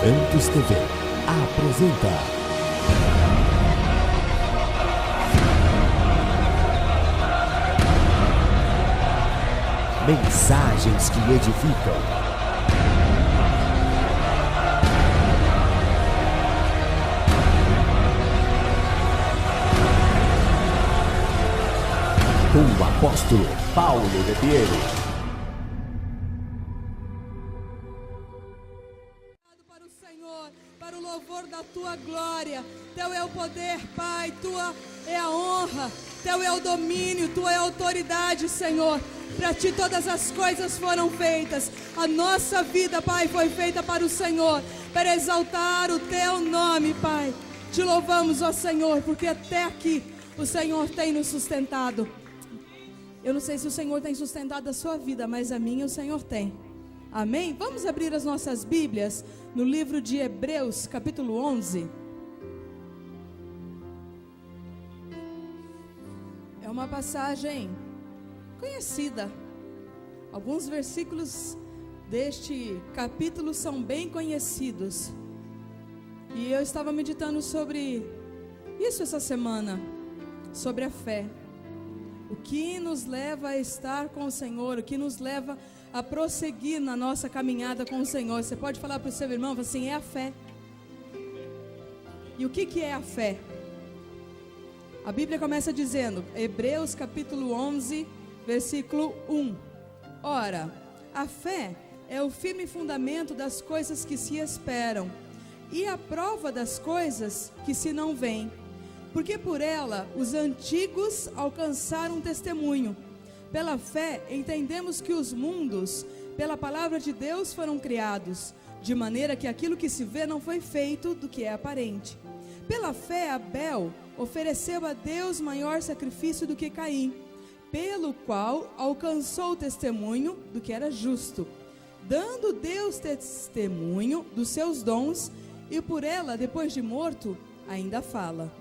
Santos TV apresenta Mensagens que edificam. Com o apóstolo Paulo Ribeiro. Para o Senhor, para o louvor da tua glória. Teu é o poder, Pai, tua é a honra, teu é o domínio, tua é a autoridade, Senhor. Para ti todas as coisas foram feitas. A nossa vida, Pai, foi feita para o Senhor, para exaltar o teu nome, Pai. Te louvamos, ó Senhor, porque até aqui o Senhor tem nos sustentado. Eu não sei se o Senhor tem sustentado a sua vida, mas a minha o Senhor tem. Amém? Vamos abrir as nossas Bíblias no livro de Hebreus, capítulo 11. É uma passagem conhecida. Alguns versículos deste capítulo são bem conhecidos. E eu estava meditando sobre isso essa semana, sobre a fé. O que nos leva a estar com o Senhor, o que nos leva a prosseguir na nossa caminhada com o Senhor. Você pode falar para o seu irmão assim, é a fé. E o que é a fé? A Bíblia começa dizendo, Hebreus capítulo 11, versículo 1. Ora, a fé é o firme fundamento das coisas que se esperam e a prova das coisas que se não veem. Porque por ela os antigos alcançaram testemunho. Pela fé entendemos que os mundos, pela palavra de Deus, foram criados, de maneira que aquilo que se vê não foi feito do que é aparente. Pela fé Abel ofereceu a Deus maior sacrifício do que Caim, pelo qual alcançou o testemunho do que era justo, dando Deus testemunho dos seus dons, e por ela, depois de morto, ainda fala.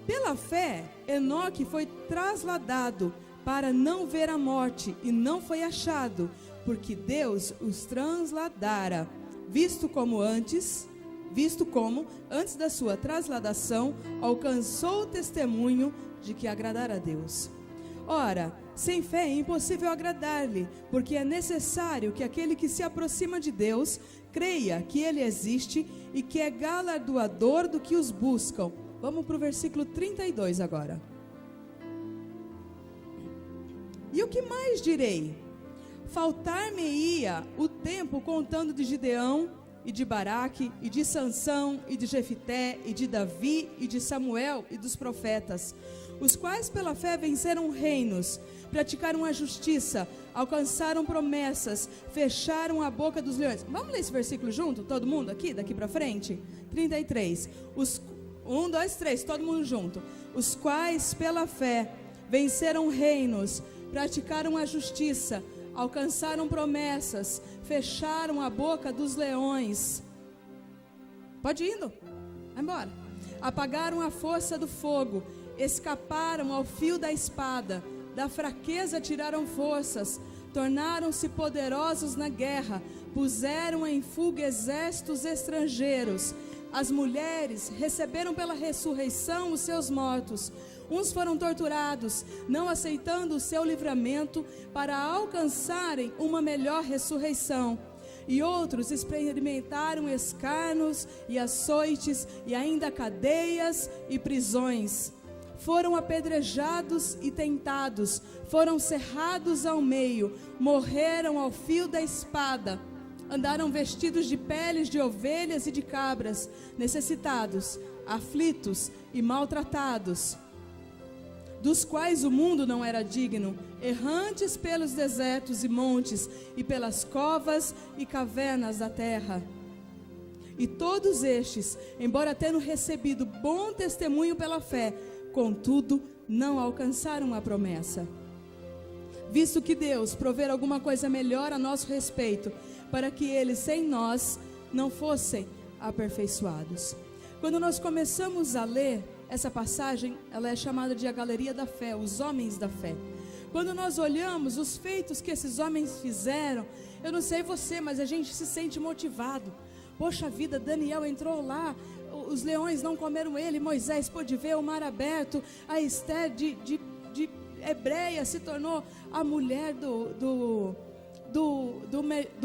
Pela fé, Enoque foi trasladado para não ver a morte, e não foi achado, porque Deus os transladara, visto como antes da sua trasladação, alcançou o testemunho de que agradara a Deus. Ora, sem fé é impossível agradar-lhe, porque é necessário que aquele que se aproxima de Deus creia que Ele existe e que é galardoador do que os buscam. Vamos para o versículo 32 agora. E o que mais direi? Faltar-me-ia o tempo contando de Gideão, e de Baraque, e de Sansão, e de Jefité, e de Davi, e de Samuel, e dos profetas, os quais pela fé venceram reinos, praticaram a justiça, alcançaram promessas, fecharam a boca dos leões. Vamos ler esse versículo junto, todo mundo aqui, daqui para frente? 33. 1, 2, 3, todo mundo junto. Os quais pela fé venceram reinos, praticaram a justiça, alcançaram promessas, fecharam a boca dos leões. Pode ir indo, vai embora. Apagaram a força do fogo, escaparam ao fio da espada, da fraqueza tiraram forças, tornaram-se poderosos na guerra, puseram em fuga exércitos estrangeiros. As mulheres receberam pela ressurreição os seus mortos. Uns foram torturados, não aceitando o seu livramento, para alcançarem uma melhor ressurreição. E outros experimentaram escarnos e açoites, e ainda cadeias e prisões. Foram apedrejados e tentados, foram cerrados ao meio, morreram ao fio da espada. Andaram vestidos de peles de ovelhas e de cabras, necessitados, aflitos e maltratados, dos quais o mundo não era digno, errantes pelos desertos e montes, e pelas covas e cavernas da terra. E todos estes, embora tendo recebido bom testemunho pela fé, contudo, não alcançaram a promessa. Visto que Deus prover alguma coisa melhor a nosso respeito, para que eles sem nós não fossem aperfeiçoados. Quando nós começamos a ler essa passagem, ela é chamada de a galeria da fé, os homens da fé. Quando nós olhamos os feitos que esses homens fizeram, eu não sei você, mas a gente se sente motivado. Poxa vida, Daniel entrou lá, os leões não comeram ele, Moisés pôde ver o mar aberto, a Esther de hebreia se tornou a mulher do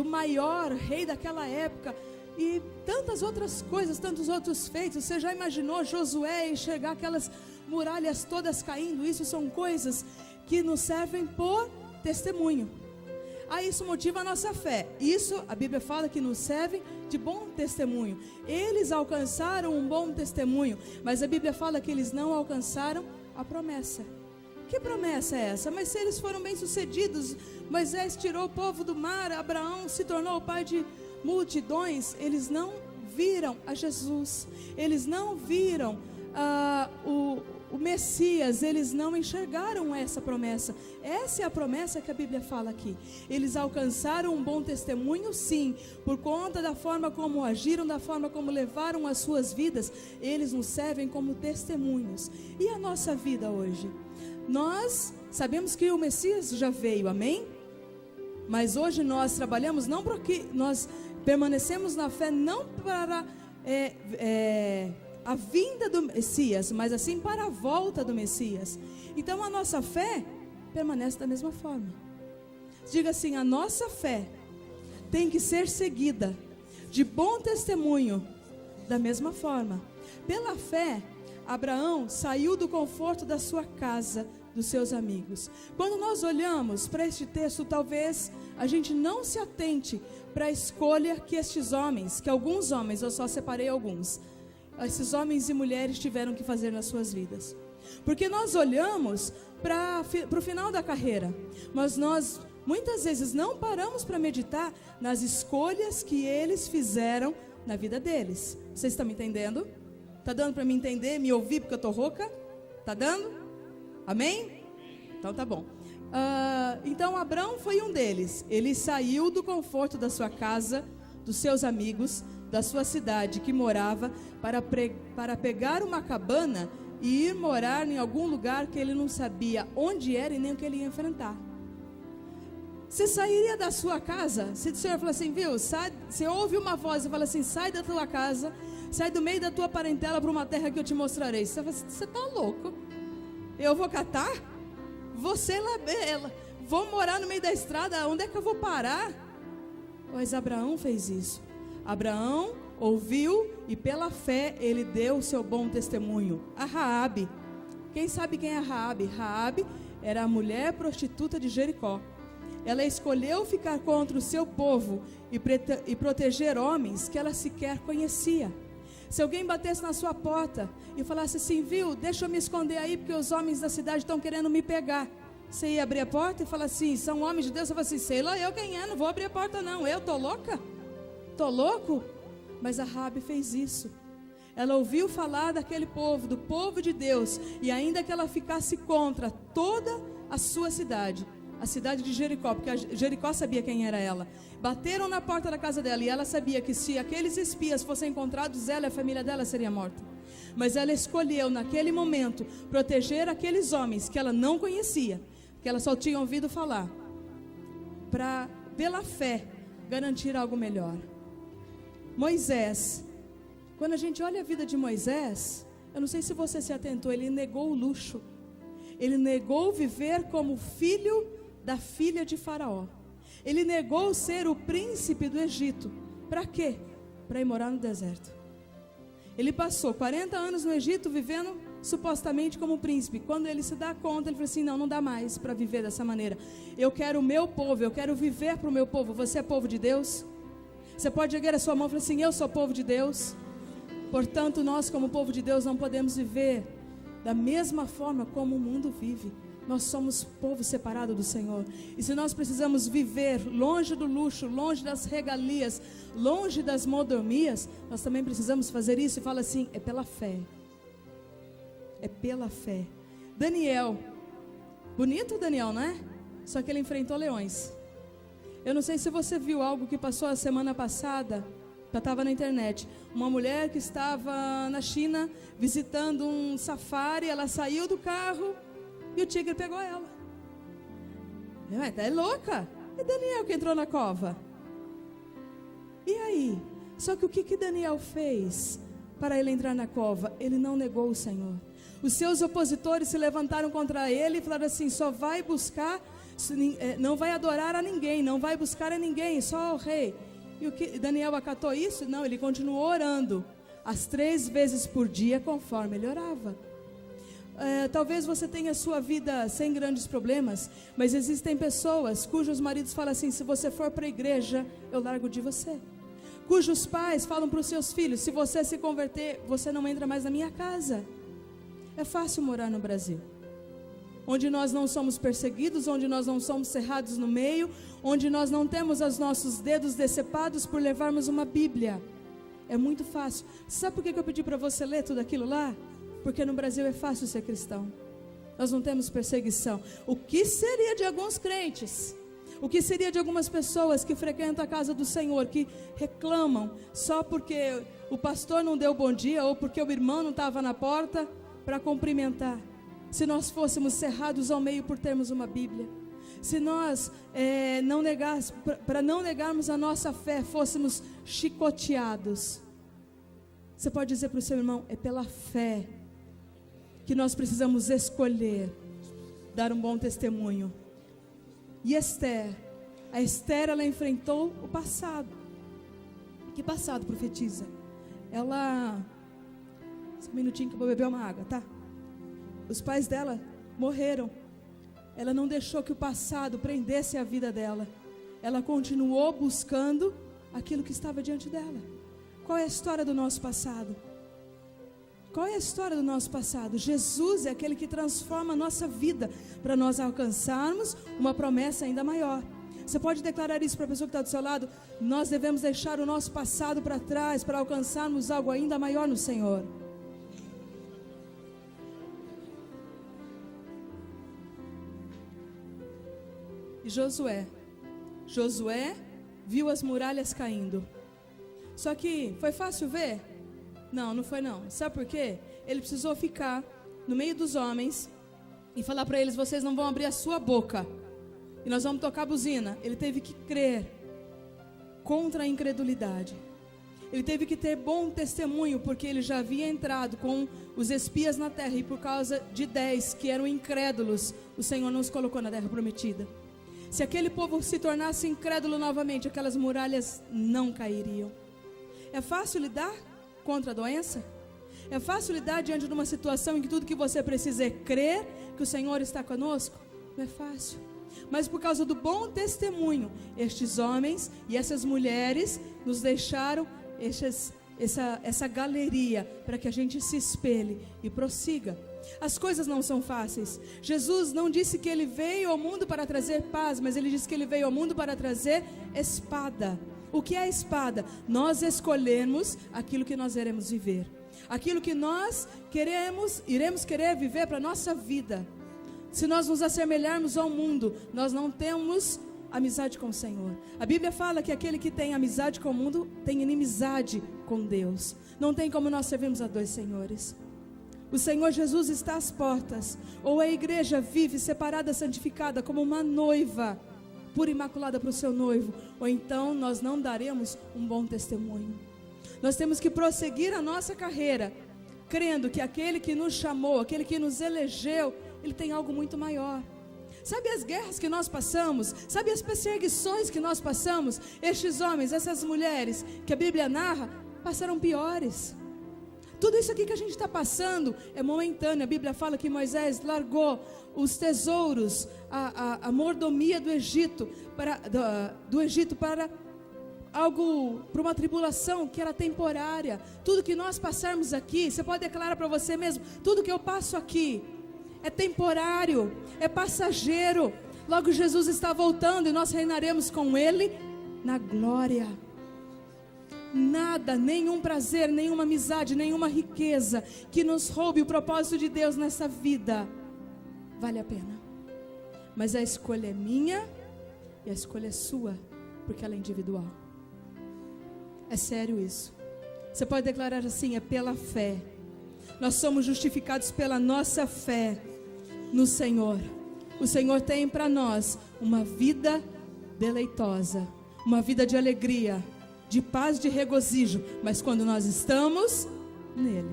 maior rei daquela época, e tantas outras coisas, tantos outros feitos. Você já imaginou Josué enxergar aquelas muralhas todas caindo? Isso são coisas que nos servem por testemunho. Isso motiva a nossa fé. Isso a Bíblia fala que nos serve de bom testemunho. Eles alcançaram um bom testemunho, mas a Bíblia fala que eles não alcançaram a promessa. Que promessa é essa? Mas se eles foram bem-sucedidos, Moisés tirou o povo do mar, Abraão se tornou o pai de multidões, eles não viram a Jesus, eles não viram o Messias, eles não enxergaram essa promessa. Essa é a promessa que a Bíblia fala aqui. Eles alcançaram um bom testemunho, sim, por conta da forma como agiram, da forma como levaram as suas vidas. Eles nos servem como testemunhos. E a nossa vida hoje? Nós sabemos que o Messias já veio, amém? Mas hoje nós trabalhamos não porque nós permanecemos na fé, não para a vinda do Messias, mas assim para a volta do Messias. Então a nossa fé permanece da mesma forma. Diga assim: a nossa fé tem que ser seguida de bom testemunho da mesma forma. Pela fé, Abraão saiu do conforto da sua casa, dos seus amigos. Quando nós olhamos para este texto, talvez a gente não se atente para a escolha que estes homens, que alguns homens, eu só separei alguns, esses homens e mulheres tiveram que fazer nas suas vidas. Porque nós olhamos para o final da carreira, mas nós muitas vezes não paramos para meditar nas escolhas que eles fizeram na vida deles. Vocês estão me entendendo? Está dando para me entender, me ouvir porque eu estou rouca? Está dando? Amém? Então tá bom. Então Abraão foi um deles. Ele saiu do conforto da sua casa, dos seus amigos, da sua cidade que morava, para pegar uma cabana e ir morar em algum lugar que ele não sabia onde era e nem o que ele ia enfrentar. Você sairia da sua casa, se o Senhor falar assim, viu, você ouve uma voz e fala assim, sai da tua casa, sai do meio da tua parentela para uma terra que eu te mostrarei. Você fala assim, você está louco? Eu vou catar? Você lá, vou morar no meio da estrada, onde é que eu vou parar? Mas Abraão fez isso. Abraão ouviu e pela fé ele deu o seu bom testemunho. A Raabe, quem sabe quem é a Raabe? Raabe era a mulher prostituta de Jericó. Ela escolheu ficar contra o seu povo e proteger homens que ela sequer conhecia. Se alguém batesse na sua porta e falasse assim, viu, deixa eu me esconder aí porque os homens da cidade estão querendo me pegar. Você ia abrir a porta e falar assim, são homens de Deus? Você fala assim, sei lá eu quem é, não vou abrir a porta não. Eu tô louca? Tô louco? Mas a Raabe fez isso. Ela ouviu falar daquele povo, do povo de Deus, e ainda que ela ficasse contra toda a sua cidade, a cidade de Jericó, porque Jericó sabia quem era ela. Bateram na porta da casa dela e ela sabia que se aqueles espias fossem encontrados, ela e a família dela seria morta. Mas ela escolheu naquele momento proteger aqueles homens que ela não conhecia, que ela só tinha ouvido falar, para, pela fé, garantir algo melhor. Moisés, quando a gente olha a vida de Moisés, eu não sei se você se atentou, ele negou o luxo. Ele negou viver como filho da filha de Faraó. Ele negou ser o príncipe do Egito. Para quê? Para ir morar no deserto. Ele passou 40 anos no Egito vivendo supostamente como príncipe. Quando ele se dá conta, ele falou assim, não dá mais para viver dessa maneira. Eu quero o meu povo, eu quero viver para o meu povo. Você é povo de Deus? Você pode erguer a sua mão e falar assim, eu sou povo de Deus. Portanto, nós como povo de Deus não podemos viver da mesma forma como o mundo vive. Nós somos povo separado do Senhor. E se nós precisamos viver longe do luxo, longe das regalias, longe das mordomias, nós também precisamos fazer isso. E fala assim, é pela fé. É pela fé. Daniel, bonito Daniel, não é? Só que ele enfrentou leões. Eu não sei se você viu algo que passou a semana passada, já estava na internet. Uma mulher que estava na China visitando um safari, ela saiu do carro e o tigre pegou ela. É louca. É Daniel que entrou na cova. E aí? Só que o que Daniel fez para ele entrar na cova? Ele não negou o Senhor. Os seus opositores se levantaram contra ele e falaram assim: só vai buscar, não vai adorar a ninguém, não vai buscar a ninguém, só ao rei. E o que Daniel acatou isso? Não, ele continuou orando as 3 vezes por dia, conforme ele orava. Talvez você tenha a sua vida sem grandes problemas, mas existem pessoas cujos maridos falam assim: se você for para a igreja, eu largo de você. Cujos pais falam para os seus filhos: se você se converter, você não entra mais na minha casa. É fácil morar no Brasil, onde nós não somos perseguidos, onde nós não somos cerrados no meio, onde nós não temos os nossos dedos decepados por levarmos uma Bíblia. É muito fácil. Sabe por que eu pedi para você ler tudo aquilo lá? Porque no Brasil é fácil ser cristão. Nós não temos perseguição. O que seria de alguns crentes? O que seria de algumas pessoas que frequentam a casa do Senhor, que reclamam só porque o pastor não deu bom dia ou porque o irmão não estava na porta para cumprimentar? Se nós fôssemos cerrados ao meio por termos uma Bíblia, se nós para não negarmos a nossa fé, fôssemos chicoteados. Você pode dizer para o seu irmão: é pela fé que nós precisamos escolher dar um bom testemunho. E a Esther, ela enfrentou o passado. Que passado, profetiza? Só um minutinho que eu vou beber uma água, tá? Os pais dela morreram. Ela não deixou que o passado prendesse a vida dela. Ela continuou buscando aquilo que estava diante dela. Qual é a história do nosso passado? Qual é a história do nosso passado? Jesus é aquele que transforma a nossa vida para nós alcançarmos uma promessa ainda maior. Você pode declarar isso para a pessoa que está do seu lado? Nós devemos deixar o nosso passado para trás para alcançarmos algo ainda maior no Senhor. E Josué viu as muralhas caindo. Só que foi fácil ver? Não foi não. Sabe por quê? Ele precisou ficar no meio dos homens e falar para eles: vocês não vão abrir a sua boca e nós vamos tocar a buzina. Ele teve que crer contra a incredulidade. Ele teve que ter bom testemunho, porque ele já havia entrado com os espias na terra, e por causa de 10 que eram incrédulos, o Senhor não os colocou na terra prometida. Se aquele povo se tornasse incrédulo novamente, aquelas muralhas não cairiam. É fácil lidar contra a doença? É fácil lidar diante de uma situação em que tudo que você precisa é crer que o Senhor está conosco? Não é fácil. Mas por causa do bom testemunho, estes homens e essas mulheres nos deixaram essa galeria para que a gente se espelhe e prossiga. As coisas não são fáceis. Jesus não disse que ele veio ao mundo para trazer paz, mas ele disse que ele veio ao mundo para trazer espada. O que é a espada? Nós escolhermos aquilo que nós iremos viver, aquilo que nós iremos querer viver para a nossa vida. Se nós nos assemelharmos ao mundo, nós não temos amizade com o Senhor. A Bíblia fala que aquele que tem amizade com o mundo tem inimizade com Deus. Não tem como nós servirmos a 2 senhores. O Senhor Jesus está às portas. Ou a igreja vive separada, santificada, como uma noiva pura e imaculada para o seu noivo, ou então nós não daremos um bom testemunho. Nós temos que prosseguir a nossa carreira, crendo que aquele que nos chamou, aquele que nos elegeu, ele tem algo muito maior. Sabe as guerras que nós passamos? Sabe as perseguições que nós passamos? Estes homens, essas mulheres que a Bíblia narra, passaram piores. Tudo isso aqui que a gente está passando é momentâneo. A Bíblia fala que Moisés largou os tesouros, a mordomia do Egito para algo, para uma tribulação que era temporária. Tudo que nós passarmos aqui, você pode declarar para você mesmo: tudo que eu passo aqui é temporário, é passageiro. Logo Jesus está voltando e nós reinaremos com Ele na glória. Nada, nenhum prazer, nenhuma amizade, nenhuma riqueza que nos roube o propósito de Deus nessa vida vale a pena. Mas a escolha é minha e a escolha é sua, porque ela é individual. É sério isso. Você pode declarar assim: é pela fé. Nós somos justificados pela nossa fé no Senhor. O Senhor tem para nós uma vida deleitosa, uma vida de alegria, de paz, de regozijo, mas quando nós estamos nele.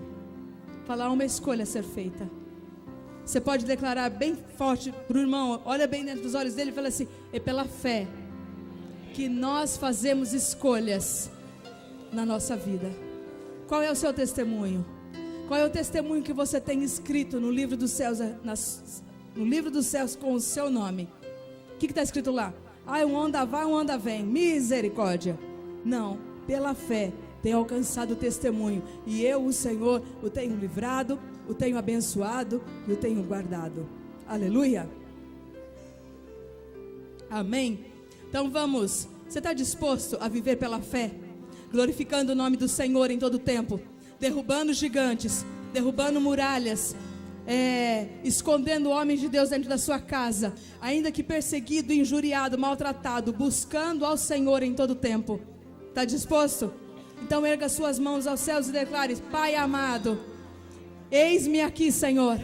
Falar uma escolha a ser feita. Você pode declarar bem forte para o irmão, olha bem dentro dos olhos dele e fala assim: é pela fé que nós fazemos escolhas na nossa vida. Qual é o seu testemunho? Qual é o testemunho que você tem escrito no livro dos céus, no livro dos céus com o seu nome? O que está escrito lá? Um onda vai, um onda vem, misericórdia. Não, pela fé tenho alcançado o testemunho, e eu, o Senhor, o tenho livrado, o tenho abençoado e o tenho guardado. Aleluia. Amém. Então vamos, você está disposto a viver pela fé, glorificando o nome do Senhor em todo o tempo, derrubando gigantes, derrubando muralhas, escondendo homens de Deus dentro da sua casa, ainda que perseguido, injuriado, maltratado, buscando ao Senhor em todo o tempo? Está disposto? Então erga suas mãos aos céus e declare: Pai amado, eis-me aqui, Senhor,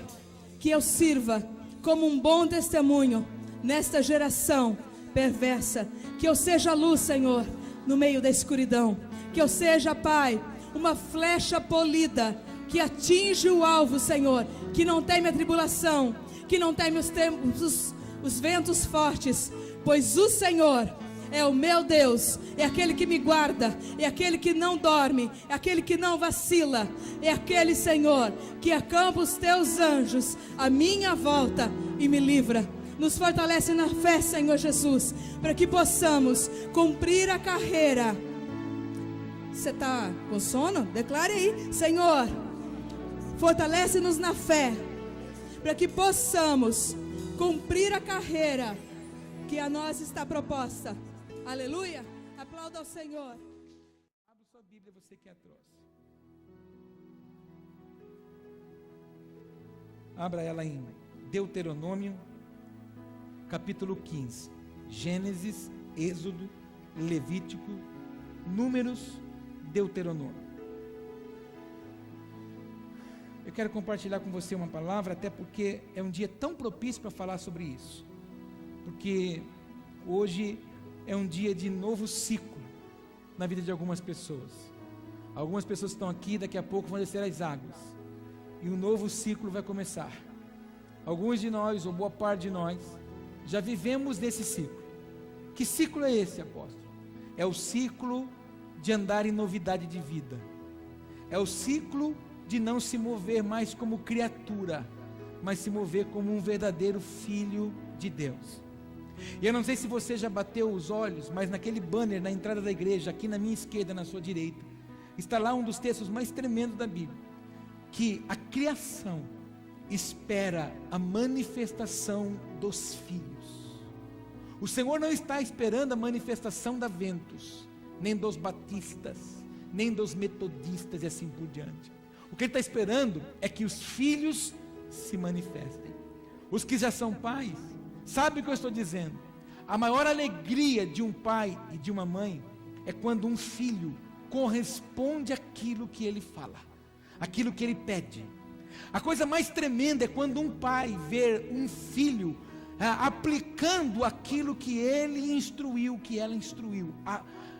que eu sirva como um bom testemunho nesta geração perversa, que eu seja luz, Senhor, no meio da escuridão, que eu seja, Pai, uma flecha polida, que atinge o alvo, Senhor, que não teme a tribulação, que não teme os ventos fortes, pois o Senhor é o meu Deus, é aquele que me guarda, é aquele que não dorme, é aquele que não vacila, é aquele, Senhor, que acampa os teus anjos à minha volta e me livra. Nos fortalece na fé, Senhor Jesus, para que possamos cumprir a carreira. Você está com sono? Declare aí: Senhor, fortalece-nos na fé, para que possamos cumprir a carreira que a nós está proposta. Aleluia. Aplauda ao Senhor. Abra sua Bíblia, você que é atroz. Abra ela em Deuteronômio, capítulo 15. Gênesis, Êxodo, Levítico, Números, Deuteronômio. Eu quero compartilhar com você uma palavra, até porque é um dia tão propício para falar sobre isso. Porque hoje é um dia de novo ciclo na vida de algumas pessoas. Algumas pessoas estão aqui, daqui a pouco vão descer as águas, e um novo ciclo vai começar. Alguns de nós, ou boa parte de nós, já vivemos nesse ciclo. Que ciclo é esse, apóstolo? É o ciclo de andar em novidade de vida. É o ciclo de não se mover mais como criatura, mas se mover como um verdadeiro filho de Deus. E eu não sei se você já bateu os olhos, mas naquele banner na entrada da igreja, aqui na minha esquerda, na sua direita, está lá um dos textos mais tremendos da Bíblia, que a criação espera a manifestação dos filhos. O Senhor não está esperando a manifestação da Ventus, nem dos batistas, nem dos metodistas e assim por diante. O que Ele está esperando é que os filhos se manifestem. Os que já são pais, sabe o que eu estou dizendo? A maior alegria de um pai e de uma mãe é quando um filho corresponde àquilo que ele fala, aquilo que ele pede. A coisa mais tremenda é quando um pai vê um filho aplicando aquilo que ele instruiu, que ela instruiu.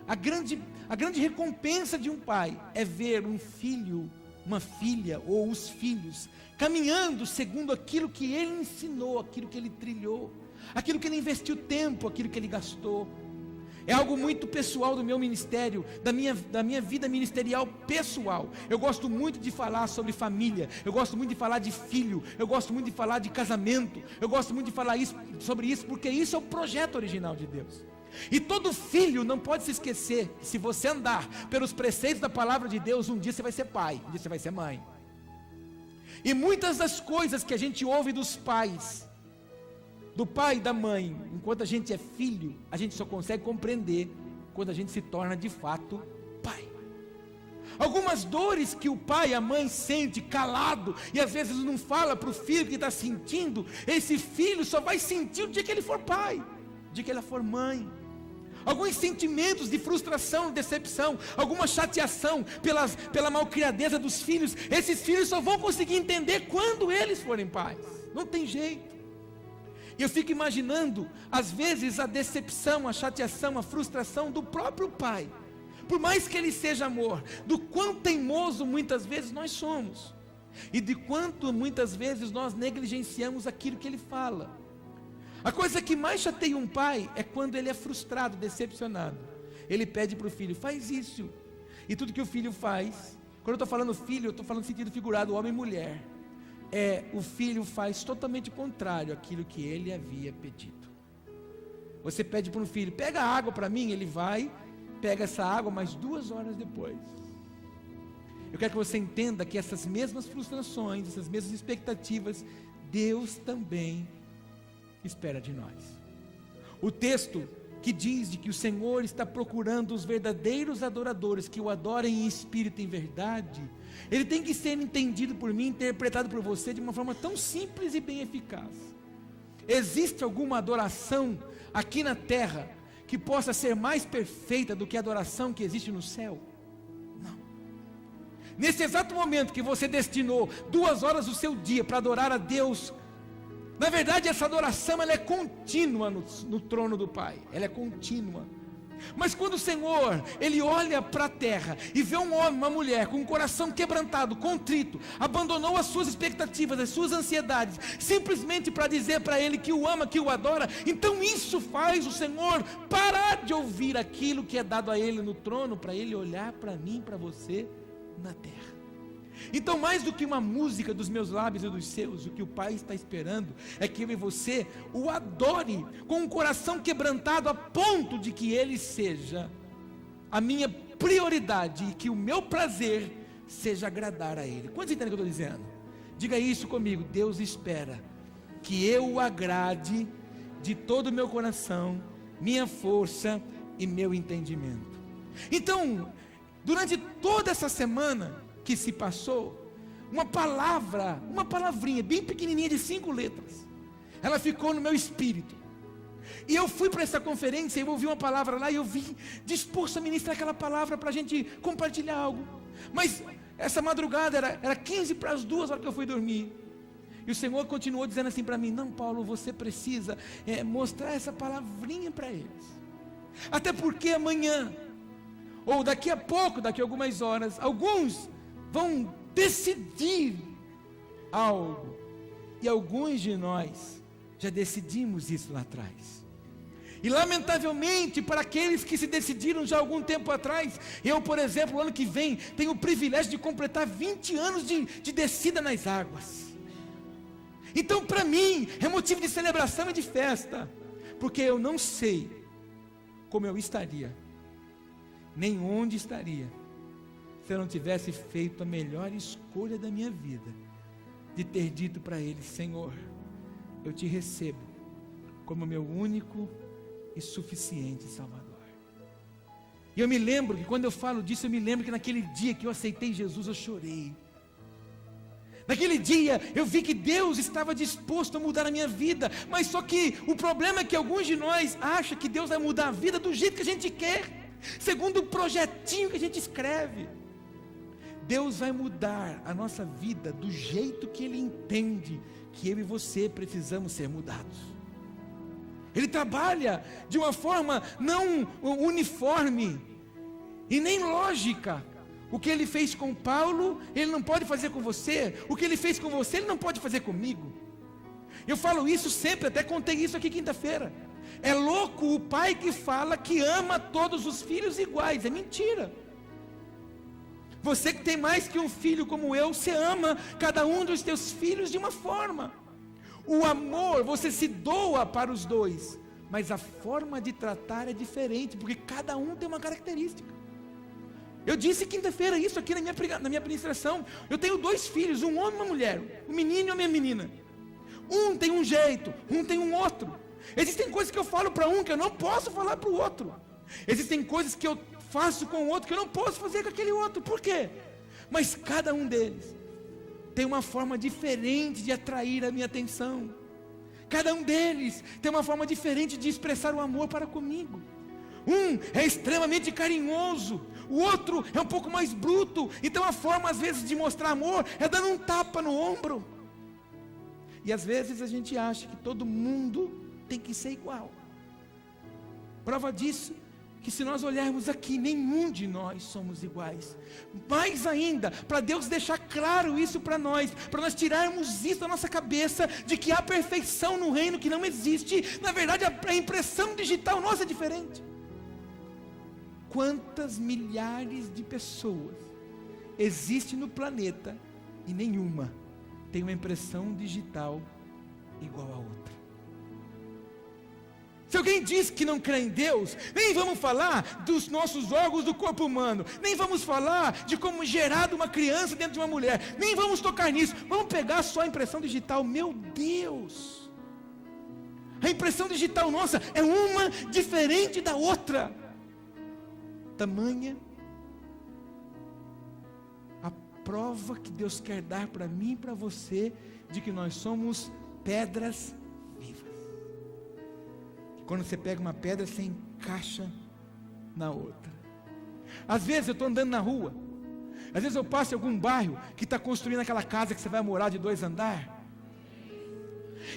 A grande recompensa de um pai é ver um filho, uma filha ou os filhos caminhando segundo aquilo que ele ensinou, aquilo que ele trilhou, aquilo que ele investiu tempo, aquilo que ele gastou. É algo muito pessoal do meu ministério, da minha vida ministerial pessoal. Eu gosto muito de falar sobre família, eu gosto muito de falar de filho, eu gosto muito de falar de casamento, eu gosto muito de falar sobre isso, porque isso é o projeto original de Deus. E todo filho não pode se esquecer que se você andar pelos preceitos da palavra de Deus, um dia você vai ser pai, um dia você vai ser mãe. E muitas das coisas que a gente ouve dos pais, do pai e da mãe, enquanto a gente é filho, a gente só consegue compreender quando a gente se torna de fato pai. Algumas dores que o pai e a mãe sente calado, e às vezes não fala para o filho que está sentindo, esse filho só vai sentir o dia que ele for pai, o dia que ela for mãe. Alguns sentimentos de frustração, decepção, alguma chateação pela malcriadeza dos filhos, esses filhos só vão conseguir entender quando eles forem pais, não tem jeito. E eu fico imaginando, às vezes, a decepção, a chateação, a frustração do próprio pai, por mais que Ele seja amor, do quão teimoso muitas vezes nós somos, e de quanto muitas vezes nós negligenciamos aquilo que Ele fala. A coisa que mais chateia um pai é quando ele é frustrado, decepcionado. Ele pede para o filho, faz isso, e tudo que o filho faz, quando eu estou falando filho, eu estou falando no sentido figurado, homem e mulher, o filho faz totalmente contrário àquilo que ele havia pedido. Você pede para um filho, pega água para mim, ele vai, pega essa água, mas 2 horas depois. Eu quero que você entenda que essas mesmas frustrações, essas mesmas expectativas, Deus também espera de nós. O texto que diz de que o Senhor está procurando os verdadeiros adoradores, que o adorem em espírito e em verdade, ele tem que ser entendido por mim, interpretado por você de uma forma tão simples e bem eficaz. Existe alguma adoração aqui na terra que possa ser mais perfeita do que a adoração que existe no céu? Não. Nesse exato momento que você destinou 2 horas do seu dia para adorar a Deus, na verdade essa adoração ela é contínua no trono do Pai, ela é contínua. Mas quando o Senhor, Ele olha para a terra e vê um homem, uma mulher com um coração quebrantado, contrito, abandonou as suas expectativas, as suas ansiedades, simplesmente para dizer para Ele que o ama, que o adora, então isso faz o Senhor parar de ouvir aquilo que é dado a Ele no trono, para Ele olhar para mim, para você, na terra. Então, mais do que uma música dos meus lábios e dos seus, o que o Pai está esperando é que eu e você o adore com um coração quebrantado, a ponto de que Ele seja a minha prioridade e que o meu prazer seja agradar a Ele. Quantos entendem o que eu estou dizendo? Diga isso comigo. Deus espera que eu o agrade de todo o meu coração, minha força e meu entendimento. Então, durante toda essa semana que se passou, uma palavrinha bem pequenininha de 5 letras, ela ficou no meu espírito, e eu fui para essa conferência, eu ouvi uma palavra lá, e eu vim disposto a ministrar aquela palavra, para a gente compartilhar algo, mas essa madrugada, era 15 para as 2 horas que eu fui dormir, e o Senhor continuou dizendo assim para mim, não Paulo, você precisa mostrar essa palavrinha para eles, até porque amanhã, ou daqui a pouco, daqui a algumas horas, alguns vão decidir algo, e alguns de nós já decidimos isso lá atrás, e lamentavelmente para aqueles que se decidiram já há algum tempo atrás, eu por exemplo, ano que vem, tenho o privilégio de completar 20 anos de descida nas águas, então para mim, é motivo de celebração e de festa, porque eu não sei como eu estaria, nem onde estaria, se eu não tivesse feito a melhor escolha da minha vida, de ter dito para Ele, Senhor, eu te recebo, como meu único e suficiente Salvador. E eu me lembro que quando eu falo disso, eu me lembro que naquele dia que eu aceitei Jesus, eu chorei. Naquele dia, eu vi que Deus estava disposto a mudar a minha vida, mas só que o problema é que alguns de nós acham que Deus vai mudar a vida do jeito que a gente quer, segundo o projetinho que a gente escreve. Deus vai mudar a nossa vida do jeito que Ele entende que eu e você precisamos ser mudados. Ele trabalha de uma forma não uniforme e nem lógica. O que Ele fez com Paulo, Ele não pode fazer com você. O que Ele fez com você, Ele não pode fazer comigo. Eu falo isso sempre, até contei isso aqui quinta-feira. É louco o pai que fala que ama todos os filhos iguais, é mentira. Você que tem mais que um filho como eu, você ama cada um dos teus filhos de uma forma. O amor, você se doa para os dois, mas a forma de tratar é diferente, porque cada um tem uma característica. Eu disse quinta-feira isso aqui na minha ministração. Eu tenho 2 filhos, um homem e uma mulher, um menino e uma menina. Um tem um jeito, um tem um outro. Existem coisas que eu falo para um que eu não posso falar para o outro. Existem coisas que eu faço com o outro que eu não posso fazer com aquele outro. Por quê? Mas cada um deles tem uma forma diferente de atrair a minha atenção. Cada um deles tem uma forma diferente de expressar o amor para comigo. Um é extremamente carinhoso, o outro é um pouco mais bruto. Então a forma às vezes de mostrar amor é dando um tapa no ombro. E às vezes a gente acha que todo mundo tem que ser igual. Prova disso que se nós olharmos aqui, nenhum de nós somos iguais. Mais ainda, para Deus deixar claro isso para nós tirarmos isso da nossa cabeça, de que há perfeição no reino que não existe. Na verdade, a impressão digital nossa é diferente. Quantas milhares de pessoas existem no planeta e nenhuma tem uma impressão digital igual a outra? Se alguém diz que não crê em Deus, nem vamos falar dos nossos órgãos do corpo humano, nem vamos falar de como gerada uma criança dentro de uma mulher, nem vamos tocar nisso. Vamos pegar só a impressão digital. Meu Deus, a impressão digital nossa é uma diferente da outra. Tamanha a prova que Deus quer dar para mim e para você de que nós somos pedras vivas. Quando você pega uma pedra, você encaixa na outra. Às vezes eu estou andando na rua, às vezes eu passo em algum bairro que está construindo aquela casa que você vai morar de 2 andares,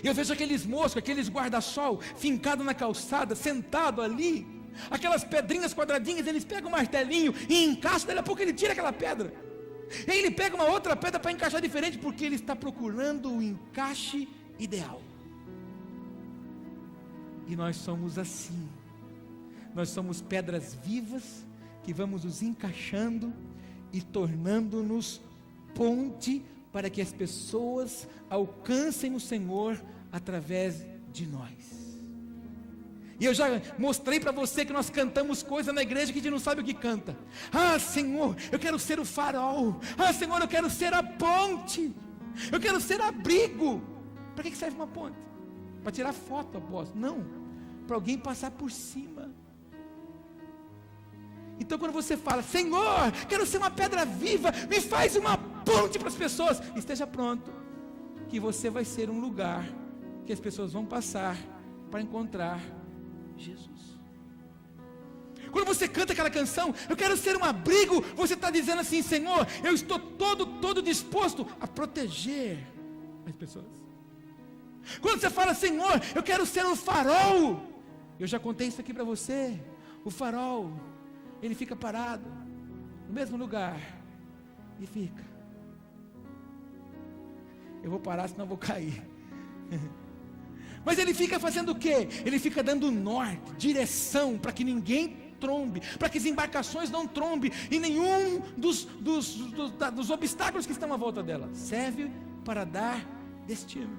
e eu vejo aqueles moços, aqueles guarda-sol fincados na calçada, sentado ali, aquelas pedrinhas quadradinhas, eles pegam um martelinho e encaixam, daqui a pouco ele tira aquela pedra, e aí ele pega uma outra pedra para encaixar diferente, porque ele está procurando o encaixe ideal. E nós somos assim, nós somos pedras vivas, que vamos nos encaixando e tornando-nos ponte, para que as pessoas alcancem o Senhor através de nós. E eu já mostrei para você que nós cantamos coisa na igreja que a gente não sabe o que canta. Ah, Senhor, eu quero ser o farol. Ah, Senhor, eu quero ser a ponte. Eu quero ser abrigo. Para que serve uma ponte? Para tirar foto, apóstolo? Não, para alguém passar por cima. Então quando você fala, Senhor, quero ser uma pedra viva, me faz uma ponte para as pessoas, esteja pronto, que você vai ser um lugar que as pessoas vão passar para encontrar Jesus. Quando você canta aquela canção, eu quero ser um abrigo, você está dizendo assim, Senhor, eu estou todo disposto a proteger as pessoas. Quando você fala, Senhor, eu quero ser um farol, eu já contei isso aqui para você, o farol, ele fica parado no mesmo lugar e fica. Eu vou parar, senão eu vou cair. Mas ele fica fazendo o quê? Ele fica dando norte, direção, para que ninguém trombe, para que as embarcações não trombem em nenhum dos obstáculos que estão à volta dela. Serve para dar destino.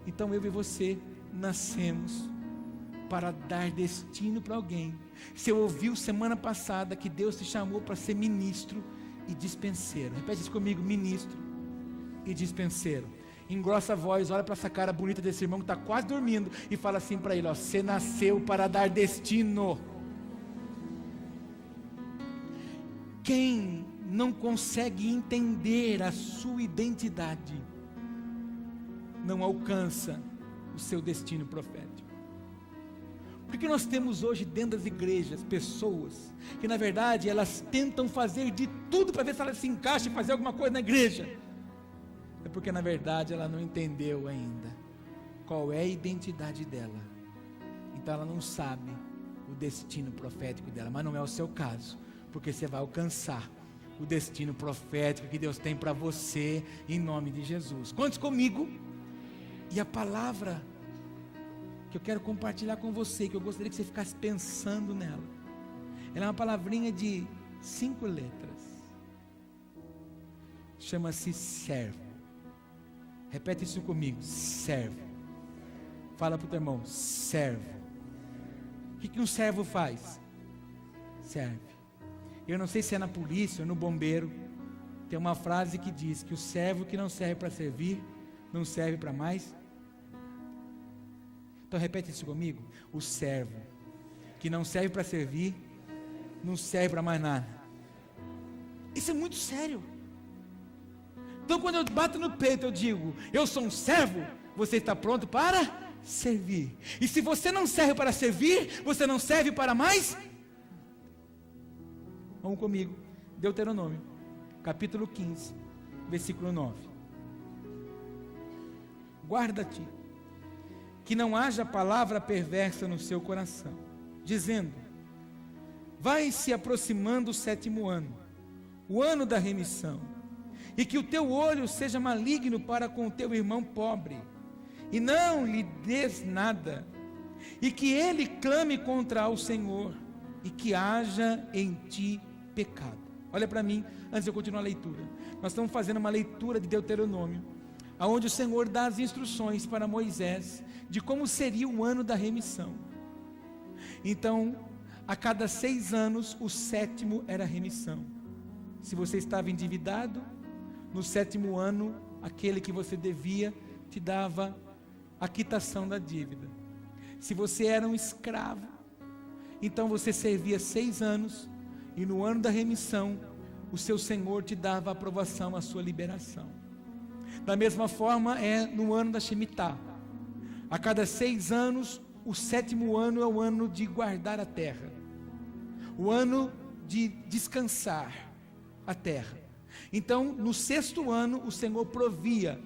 Então eu e você nascemos para dar destino para alguém. Você ouviu semana passada que Deus te chamou para ser ministro e dispenseiro. Repete isso comigo, ministro e dispenseiro. Engrossa a voz, olha para essa cara bonita desse irmão que está quase dormindo e fala assim para ele, ó, você nasceu para dar destino. Quem não consegue entender a sua identidade, não alcança o seu destino profético. Porque nós temos hoje dentro das igrejas pessoas que na verdade elas tentam fazer de tudo para ver se elas se encaixam e fazer alguma coisa na igreja. É porque na verdade ela não entendeu ainda qual é a identidade dela. Então ela não sabe o destino profético dela, mas não é o seu caso, porque você vai alcançar o destino profético que Deus tem para você em nome de Jesus. Conte comigo. E a palavra que eu quero compartilhar com você, que eu gostaria que você ficasse pensando nela, ela é uma palavrinha de 5 letras, chama-se servo. Repete isso comigo, servo. Fala para o teu irmão, servo. O que um servo faz? Serve. Eu não sei se é na polícia ou no bombeiro, tem uma frase que diz que o servo que não serve para servir, não serve para mais. Então repete isso comigo, o servo que não serve para servir, não serve para mais nada. Isso é muito sério. Então quando eu bato no peito, eu digo, eu sou um servo, você está pronto para servir. E se você não serve para servir, você não serve para mais. Vamos comigo, Deuteronômio, capítulo 15, versículo 9. Guarda-te, que não haja palavra perversa no seu coração. dizendo: vai se aproximando o 7º ano, o ano da remissão, e que o teu olho seja maligno para com o teu irmão pobre, e não lhe des nada, e que ele clame contra o Senhor, e que haja em ti pecado. Olha para mim, antes de eu continuar a leitura. Nós estamos fazendo uma leitura de Deuteronômio, onde o Senhor dá as instruções para Moisés, de como seria o ano da remissão. Então, a cada 6 anos, o 7º era a remissão. Se você estava endividado, no 7º ano, aquele que você devia, te dava a quitação da dívida. Se você era um escravo, então você servia 6 anos, e no ano da remissão, o seu Senhor te dava a aprovação, a sua liberação. Da mesma forma é no ano da Shemitah. A cada 6 anos, o 7º ano é o ano de guardar a terra, o ano de descansar a terra. Então, no 6º ano, o Senhor provia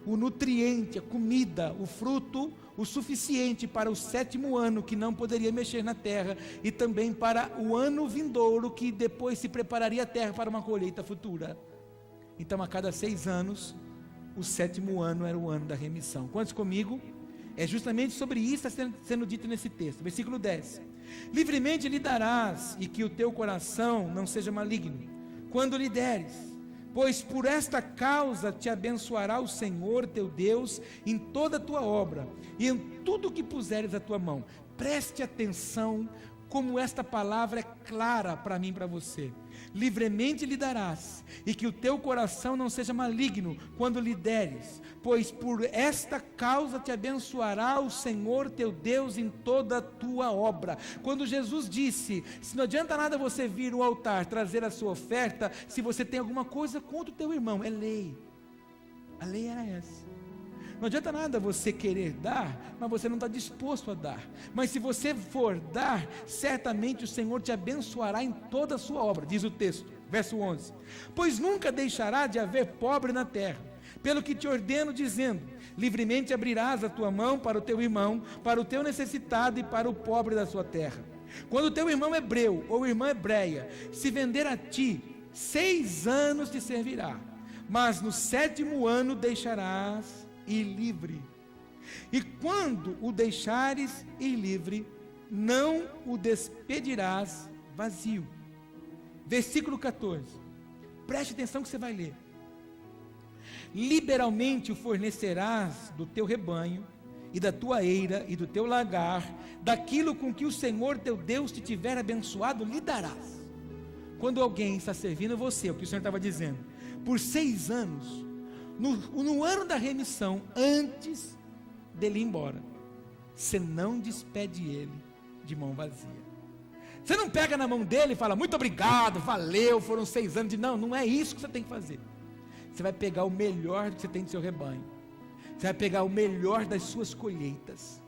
o nutriente, a comida, o fruto, o suficiente para o 7º ano, que não poderia mexer na terra, e também para o ano vindouro, que depois se prepararia a terra para uma colheita futura. Então, a cada 6 anos, o 7º ano era o ano da remissão. Quantos comigo? É justamente sobre isso que está sendo dito nesse texto. Versículo 10: livremente lhe darás, e que o teu coração não seja maligno, quando lhe deres, pois por esta causa te abençoará o Senhor teu Deus em toda a tua obra, e em tudo que puseres a tua mão. Preste atenção como esta palavra é clara para mim e para você. Livremente lhe darás, e que o teu coração não seja maligno quando lhe deres, pois por esta causa te abençoará o Senhor teu Deus em toda a tua obra. Quando Jesus disse: se não adianta nada você vir ao altar trazer a sua oferta, se você tem alguma coisa contra o teu irmão, é lei. A lei era essa. Não adianta nada você querer dar, mas você não está disposto a dar. Mas se você for dar, certamente o Senhor te abençoará em toda a sua obra, diz o texto, verso 11. Pois nunca deixará de haver pobre na terra, pelo que te ordeno, dizendo: livremente abrirás a tua mão para o teu irmão, para o teu necessitado e para o pobre da sua terra. Quando o teu irmão hebreu ou irmã hebreia se vender a ti, 6 anos te servirá, mas no 7º ano deixarás ir livre. E quando o deixares ir livre, não o despedirás vazio. Versículo 14. Preste atenção que você vai ler. Liberalmente o fornecerás do teu rebanho, e da tua eira, e do teu lagar, daquilo com que o Senhor teu Deus te tiver abençoado, lhe darás. Quando alguém está servindo você, o que o Senhor estava dizendo, por 6 anos, no ano da remissão, antes dele ir embora, você não despede ele de mão vazia. Você não pega na mão dele e fala: muito obrigado, valeu, foram 6 anos. Não é isso que você tem que fazer. Você vai pegar o melhor que você tem do seu rebanho, você vai pegar o melhor das suas colheitas,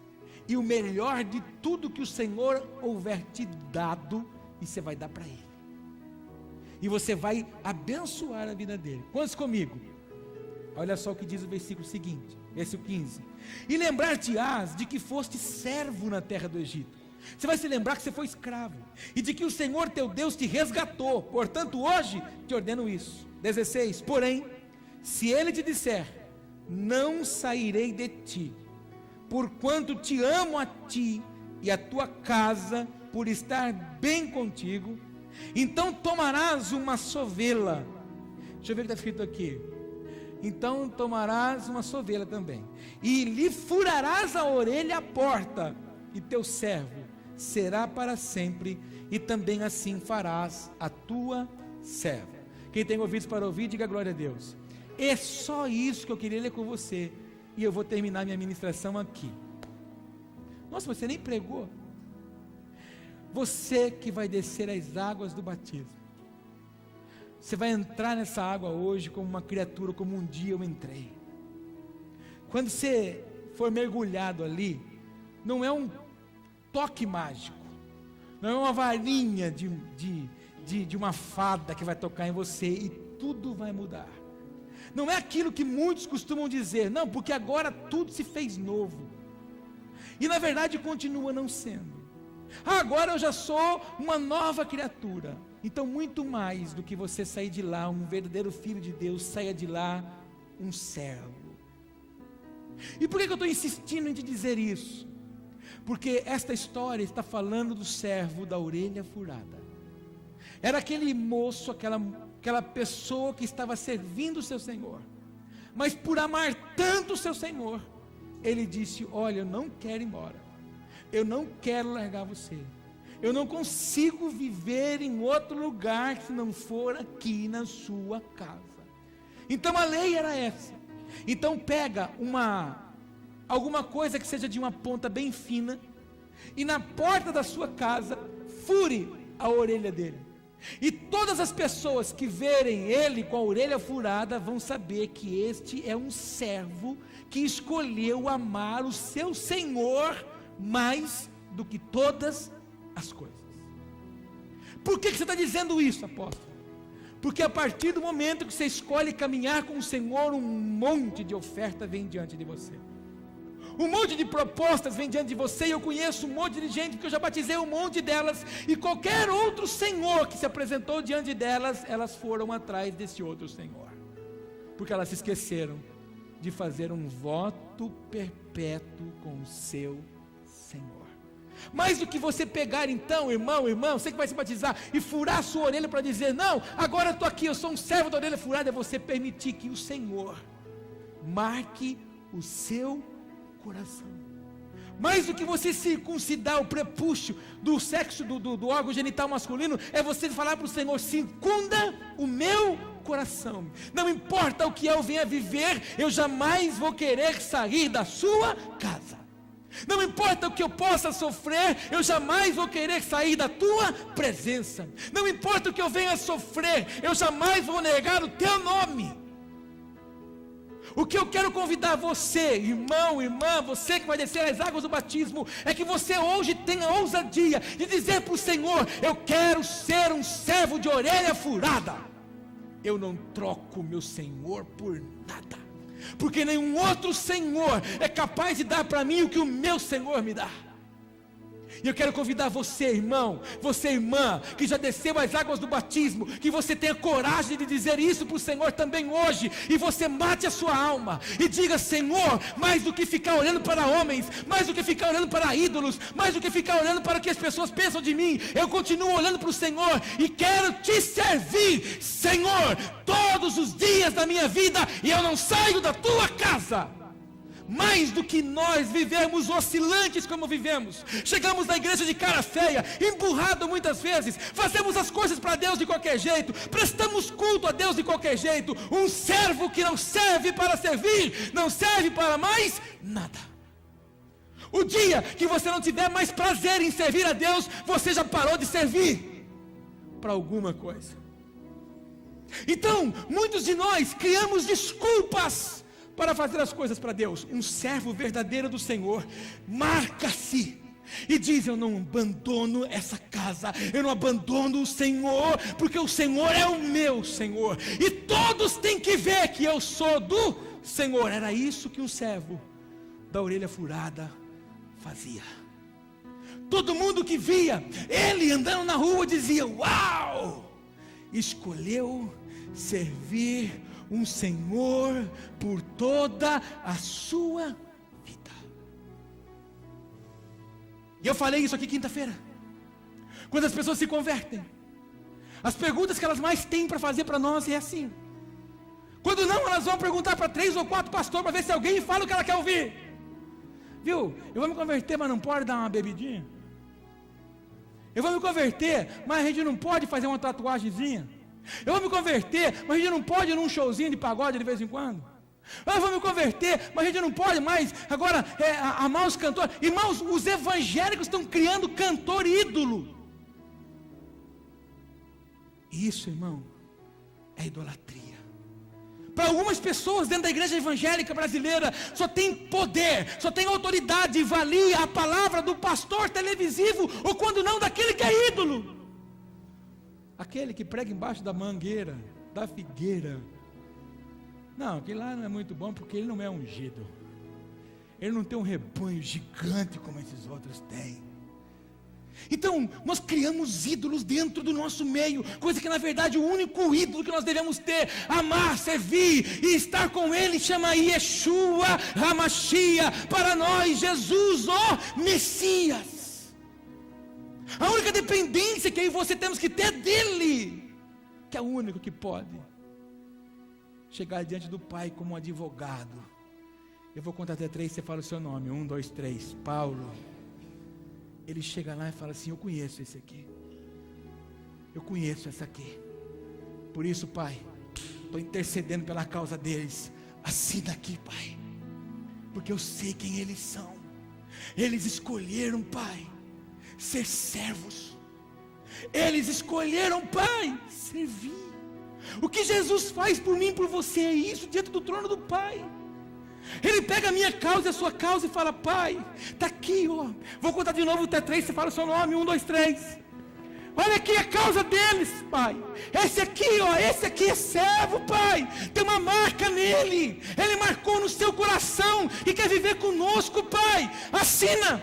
e o melhor de tudo que o Senhor houver te dado, e você vai dar para ele, e você vai abençoar a vida dele. Quantos comigo? Olha só o que diz o versículo seguinte, versículo 15: e lembrar-te-ás de que foste servo na terra do Egito. Você vai se lembrar que você foi escravo, e de que o Senhor teu Deus te resgatou. Portanto, hoje te ordeno isso. 16: porém, se ele te disser: não sairei de ti, porquanto te amo a ti e a tua casa, por estar bem contigo, então tomarás uma sovela. Deixa eu ver o que está escrito aqui. Então tomarás uma sovela também, e lhe furarás a orelha à porta, e teu servo será para sempre, e também assim farás a tua serva. Quem tem ouvidos para ouvir, diga glória a Deus. É só isso que eu queria ler com você, e eu vou terminar minha ministração aqui. Nossa, você nem pregou. Você que vai descer as águas do batismo, você vai entrar nessa água hoje como uma criatura, como um dia eu entrei. Quando você for mergulhado ali, não é um toque mágico, não é uma varinha de uma fada que vai tocar em você e tudo vai mudar. Não é aquilo que muitos costumam dizer: não, porque agora tudo se fez novo. E na verdade continua não sendo. Agora eu já sou uma nova criatura. Então, muito mais do que você sair de lá um verdadeiro filho de Deus, saia de lá um servo. E por que eu estou insistindo em te dizer isso? Porque esta história está falando do servo da orelha furada. Era aquele moço, aquela pessoa que estava servindo o seu Senhor, mas por amar tanto o seu Senhor, ele disse: olha, eu não quero ir embora, eu não quero largar você, eu não consigo viver em outro lugar se não for aqui na sua casa. Então a lei era essa. Então pega alguma coisa que seja de uma ponta bem fina, e na porta da sua casa fure a orelha dele, e todas as pessoas que verem ele com a orelha furada vão saber que este é um servo que escolheu amar o seu Senhor mais do que todas as coisas. Por que você está dizendo isso, apóstolo? Porque a partir do momento que você escolhe caminhar com o Senhor, um monte de oferta vem diante de você, um monte de propostas vem diante de você. E eu conheço um monte de gente, porque eu já batizei um monte delas, e qualquer outro Senhor que se apresentou diante delas, elas foram atrás desse outro Senhor, porque elas se esqueceram de fazer um voto perpétuo com o seu Senhor. Mais do que você pegar então, irmão, você que vai se batizar, e furar a sua orelha para dizer: não, agora eu estou aqui, eu sou um servo da orelha furada, é você permitir que o Senhor marque o seu coração. Mais do que você circuncidar o prepúcio do sexo do órgão genital masculino, é você falar para o Senhor: circunda o meu coração, não importa o que eu venha viver, eu jamais vou querer sair da sua casa. Não importa o que eu possa sofrer, eu jamais vou querer sair da tua presença. Não importa o que eu venha sofrer, eu jamais vou negar o teu nome. O que eu quero convidar você, irmão, irmã, você que vai descer as águas do batismo, é que você hoje tenha a ousadia de dizer para o Senhor: eu quero ser um servo de orelha furada. Eu não troco meu Senhor por nada, porque nenhum outro Senhor é capaz de dar para mim o que o meu Senhor me dá. E eu quero convidar você, irmão, você, irmã, que já desceu as águas do batismo, que você tenha coragem de dizer isso para o Senhor também hoje, e você mate a sua alma, e diga: Senhor, mais do que ficar olhando para homens, mais do que ficar olhando para ídolos, mais do que ficar olhando para o que as pessoas pensam de mim, eu continuo olhando para o Senhor, e quero te servir, Senhor, todos os dias da minha vida, e eu não saio da tua casa. Mais do que nós vivemos oscilantes como vivemos, chegamos na igreja de cara feia, emburrado muitas vezes, fazemos as coisas para Deus de qualquer jeito, prestamos culto a Deus de qualquer jeito, um servo que não serve para servir, não serve para mais nada. O dia que você não tiver mais prazer em servir a Deus, você já parou de servir para alguma coisa. Então, muitos de nós criamos desculpas para fazer as coisas para Deus. Um servo verdadeiro do Senhor marca-se e diz: eu não abandono essa casa, eu não abandono o Senhor, porque o Senhor é o meu Senhor, e todos têm que ver que eu sou do Senhor. Era isso que um servo da orelha furada fazia. Todo mundo que via ele andando na rua dizia: uau, escolheu servir um Senhor por toda a sua vida. E eu falei isso aqui quinta-feira, quando as pessoas se convertem, as perguntas que elas mais têm para fazer para nós é assim: quando não, elas vão perguntar para 3 ou 4 pastores para ver se alguém fala o que ela quer ouvir. Viu, eu vou me converter, mas não pode dar uma bebidinha. Eu vou me converter, mas a gente não pode fazer uma tatuagemzinha. Eu vou me converter, mas a gente não pode ir num showzinho de pagode de vez em quando. Eu vou me converter, mas a gente não pode mais agora amar os cantores. Irmãos, os evangélicos estão criando cantor ídolo. Isso, irmão, é idolatria. Para algumas pessoas dentro da igreja evangélica brasileira, só tem poder, só tem autoridade e valia a palavra do pastor televisivo, ou quando não, daquele que é ídolo. Aquele que prega embaixo da mangueira, da figueira. Não, aquele lá não é muito bom, porque ele não é ungido. Ele não tem um rebanho gigante como esses outros têm. Então, nós criamos ídolos dentro do nosso meio, coisa que na verdade o único ídolo que nós devemos ter, amar, servir e estar com Ele, chama Yeshua HaMashiach, para nós, Jesus, ó Messias. A única dependência que eu e você temos que ter dEle, que é o único que pode chegar diante do Pai como um advogado. Eu vou contar até 3, você fala o seu nome, 1, 2, 3, Paulo. Ele chega lá e fala assim: eu conheço esse aqui, eu conheço essa aqui, por isso, Pai, estou intercedendo pela causa deles. Assina aqui, Pai, porque eu sei quem eles são. Eles escolheram, Pai, ser servos. Eles escolheram, Pai, servir. O que Jesus faz por mim e por você é isso, diante do trono do Pai. Ele pega a minha causa e a sua causa e fala: Pai, está aqui, ó. Vou contar de novo até 3, você fala o seu nome, 1, 2, 3. Olha aqui a causa deles, Pai. Esse aqui, ó, esse aqui é servo, Pai. Tem uma marca nele. Ele marcou no seu coração e quer viver conosco, Pai. Assina.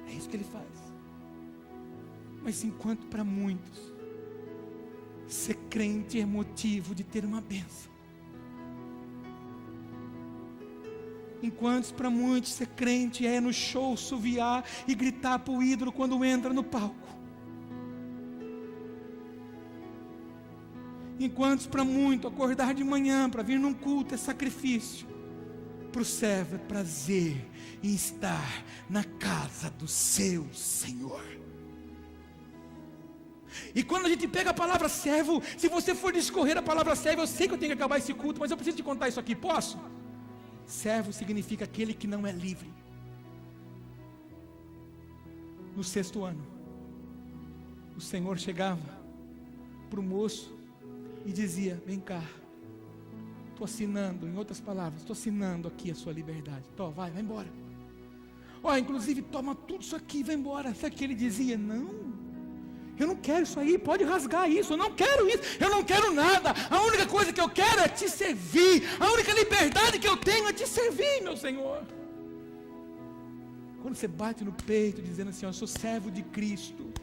É isso que ele faz. Mas enquanto para muitos ser crente é motivo de ter uma bênção, enquanto para muitos ser crente é no show suviar e gritar para o ídolo quando entra no palco, enquanto para muito acordar de manhã para vir num culto é sacrifício, para o servo é prazer em estar na casa do seu Senhor. E quando a gente pega a palavra servo, se você for discorrer a palavra servo, eu sei que eu tenho que acabar esse culto, mas eu preciso te contar isso aqui, posso? Servo significa aquele que não é livre. No 6º ano, o Senhor chegava para o moço e dizia: vem cá, estou assinando, em outras palavras, estou assinando aqui a sua liberdade. Vai embora. Inclusive toma tudo isso aqui, vai embora. Sabe o que ele dizia? Não, eu não quero isso aí, pode rasgar isso, eu não quero isso, eu não quero nada. A única coisa que eu quero é te servir. A única liberdade que eu tenho é te servir, meu Senhor. Quando você bate no peito dizendo assim: eu sou servo de Cristo,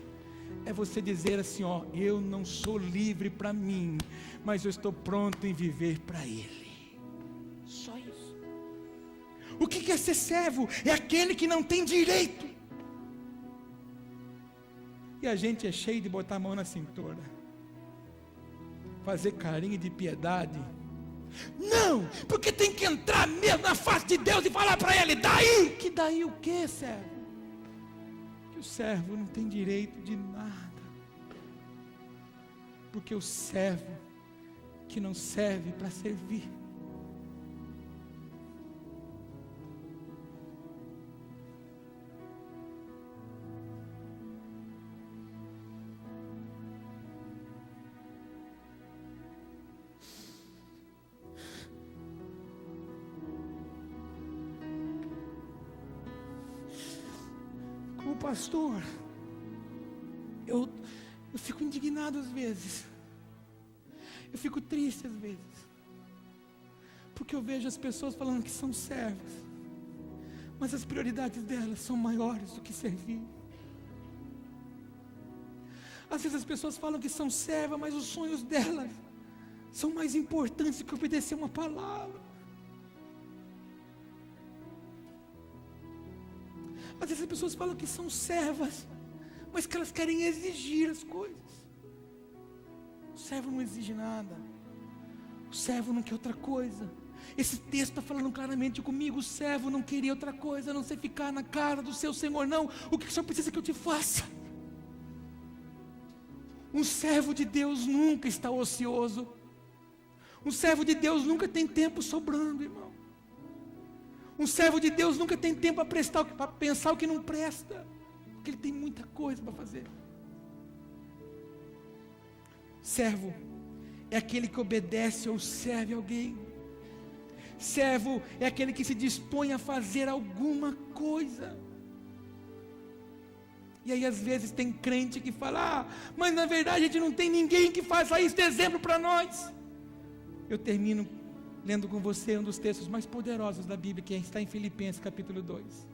é você dizer assim: eu não sou livre para mim, mas eu estou pronto em viver para Ele. Só isso. O que é ser servo? É aquele que não tem direito. E a gente é cheio de botar a mão na cintura, fazer carinho de piedade. Não, porque tem que entrar mesmo na face de Deus e falar para Ele: daí? Que daí o que, servo? Que o servo não tem direito de nada. Porque o servo que não serve para servir, pastor, eu fico indignado às vezes, eu fico triste às vezes, porque eu vejo as pessoas falando que são servas, mas as prioridades delas são maiores do que servir. Às vezes as pessoas falam que são servas, mas os sonhos delas são mais importantes do que obedecer uma palavra. Às vezes as pessoas falam que são servas, mas que elas querem exigir as coisas. O servo não exige nada. O servo não quer outra coisa. Esse texto está falando claramente comigo. O servo não queria outra coisa a não ser ficar na cara do seu Senhor. Não, o que o Senhor precisa que eu te faça? Um servo de Deus nunca está ocioso. Um servo de Deus nunca tem tempo sobrando, irmão. Um servo de Deus nunca tem tempo para pensar o que não presta, porque ele tem muita coisa para fazer. Servo é aquele que obedece ou serve alguém. Servo é aquele que se dispõe a fazer alguma coisa. E aí às vezes tem crente que fala: mas na verdade a gente não tem ninguém que faça isso de exemplo para nós. Eu termino lendo com você um dos textos mais poderosos da Bíblia, que está em Filipenses capítulo 2.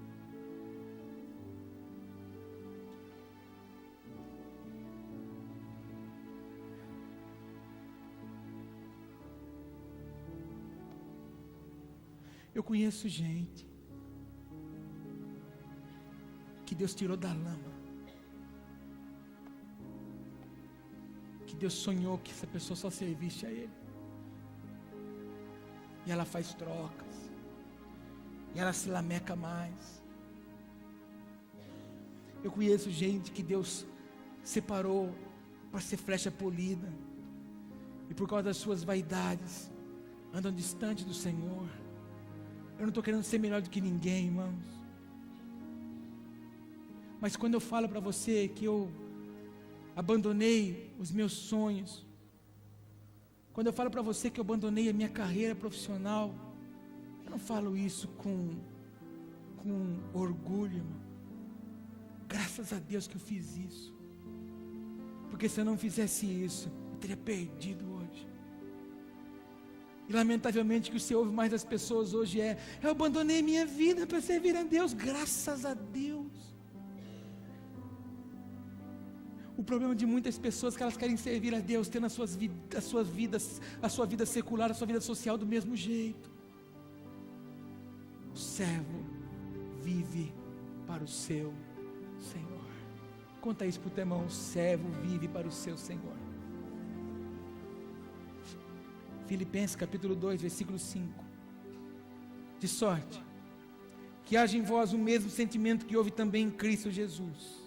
Eu conheço gente que Deus tirou da lama, que Deus sonhou que essa pessoa só servisse a Ele, e ela faz trocas, e ela se lameca mais. Eu conheço gente que Deus separou para ser flecha polida, e por causa das suas vaidades andam distante do Senhor. Eu não estou querendo ser melhor do que ninguém, irmãos, mas quando eu falo para você que eu abandonei os meus sonhos, quando eu falo para você que eu abandonei a minha carreira profissional, eu não falo isso com orgulho, irmão. Graças a Deus que eu fiz isso, porque se eu não fizesse isso, eu teria perdido hoje. E lamentavelmente o que você ouve mais das pessoas hoje é: eu abandonei minha vida para servir a Deus. Graças a Deus. O problema de muitas pessoas é que elas querem servir a Deus tendo a sua vida secular, a sua vida social do mesmo jeito. O servo vive para o seu Senhor. Conta isso para o teu irmão: o servo vive para o seu Senhor. Filipenses capítulo 2, versículo 5. De sorte que haja em vós o mesmo sentimento que houve também em Cristo Jesus,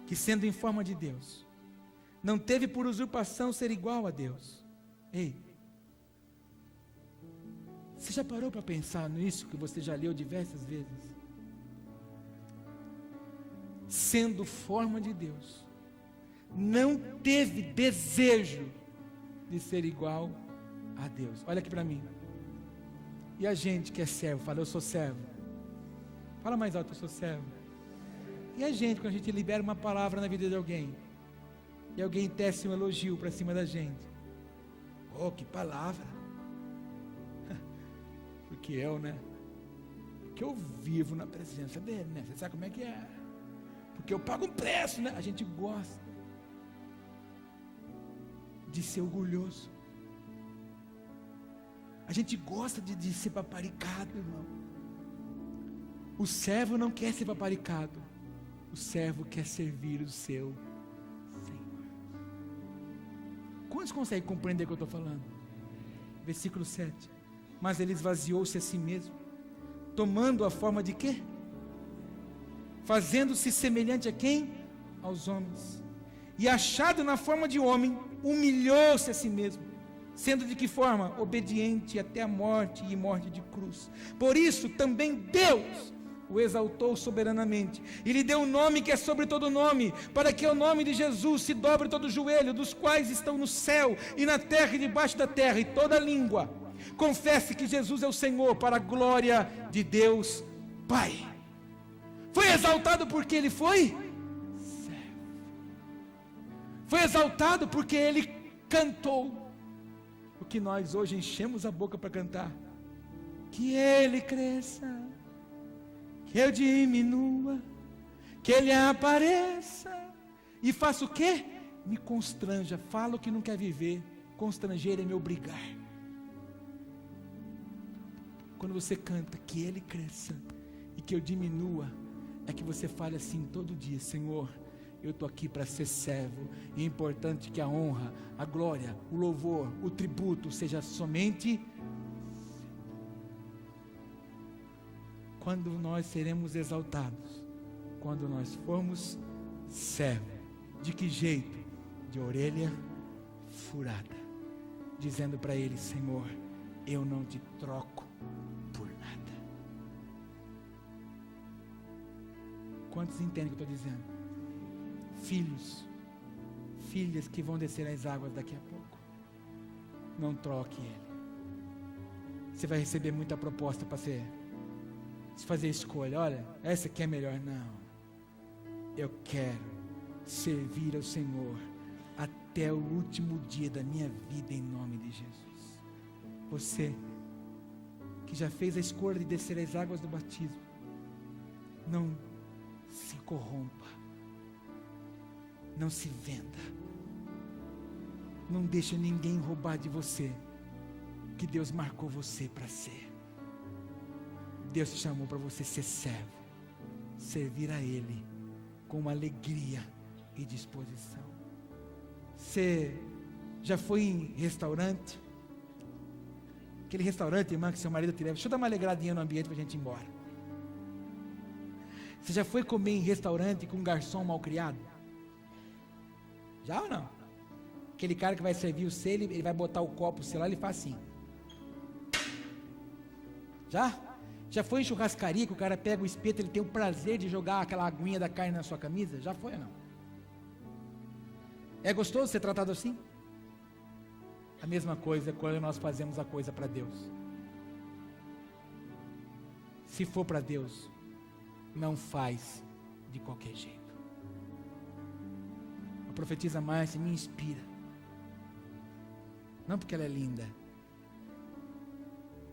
que sendo em forma de Deus, não teve por usurpação ser igual a Deus. Ei, você já parou para pensar nisso que você já leu diversas vezes? Sendo forma de Deus, não teve desejo de ser igual a Deus. Olha aqui para mim. E a gente que é servo, fala: eu sou servo. Fala mais alto: eu sou servo. E a gente, quando a gente libera uma palavra na vida de alguém, e alguém tece um elogio para cima da gente: oh, que palavra! Porque porque eu vivo na presença dele, né? Você sabe como é que é? Porque eu pago um preço, né? A gente gosta de ser orgulhoso. A gente gosta de ser paparicado, irmão. O servo não quer ser paparicado. O servo quer servir o seu Senhor. Quantos conseguem compreender o que eu estou falando? Versículo 7. Mas ele esvaziou-se a si mesmo, tomando a forma de quê? Fazendo-se semelhante a quem? Aos homens. E achado na forma de homem, humilhou-se a si mesmo, sendo de que forma? Obediente até a morte, e morte de cruz. Por isso também Deus o exaltou soberanamente, e lhe deu um nome que é sobre todo nome, para que ao nome de Jesus se dobre todo o joelho, dos quais estão no céu, e na terra e debaixo da terra, e toda língua confesse que Jesus é o Senhor, para a glória de Deus Pai. Foi exaltado porque Ele foi Foi exaltado porque Ele cantou o que nós hoje enchemos a boca para cantar: que Ele cresça, que eu diminua, que Ele apareça e faça o quê? Me constranja. Fala o que não quer viver. Constranger é me obrigar. Quando você canta que Ele cresça e que eu diminua, é que você fale assim todo dia: Senhor, eu estou aqui para ser servo, e é importante que a honra, a glória, o louvor, o tributo seja somente. Quando nós seremos exaltados? Quando nós formos servo. De que jeito? De orelha furada, dizendo para Ele: Senhor, eu não te troco por nada. Quantos entendem o que eu estou dizendo? Filhos, filhas que vão descer as águas daqui a pouco, não troque Ele. Você vai receber muita proposta para se fazer escolha. Olha, essa aqui é melhor. Não, eu quero servir ao Senhor até o último dia da minha vida, em nome de Jesus. Você que já fez a escolha de descer as águas do batismo, não se corrompa, não se venda, não deixe ninguém roubar de você o que Deus marcou você para ser. Deus te chamou para você ser servo, servir a Ele com alegria e disposição. Você já foi em restaurante? Aquele restaurante, irmã, que seu marido te leva. Deixa eu dar uma alegradinha no ambiente para a gente ir embora. Você já foi comer em restaurante com um garçom mal criado? Já ou não? Aquele cara que vai servir o seu, ele vai botar o copo, sei lá, ele faz assim. Já? Já foi em churrascaria que o cara pega o espeto, ele tem o prazer de jogar aquela aguinha da carne na sua camisa? Já foi ou não? É gostoso ser tratado assim? A mesma coisa quando nós fazemos a coisa para Deus. Se for para Deus, não faz de qualquer jeito. A profetisa Márcia me inspira. Não porque ela é linda,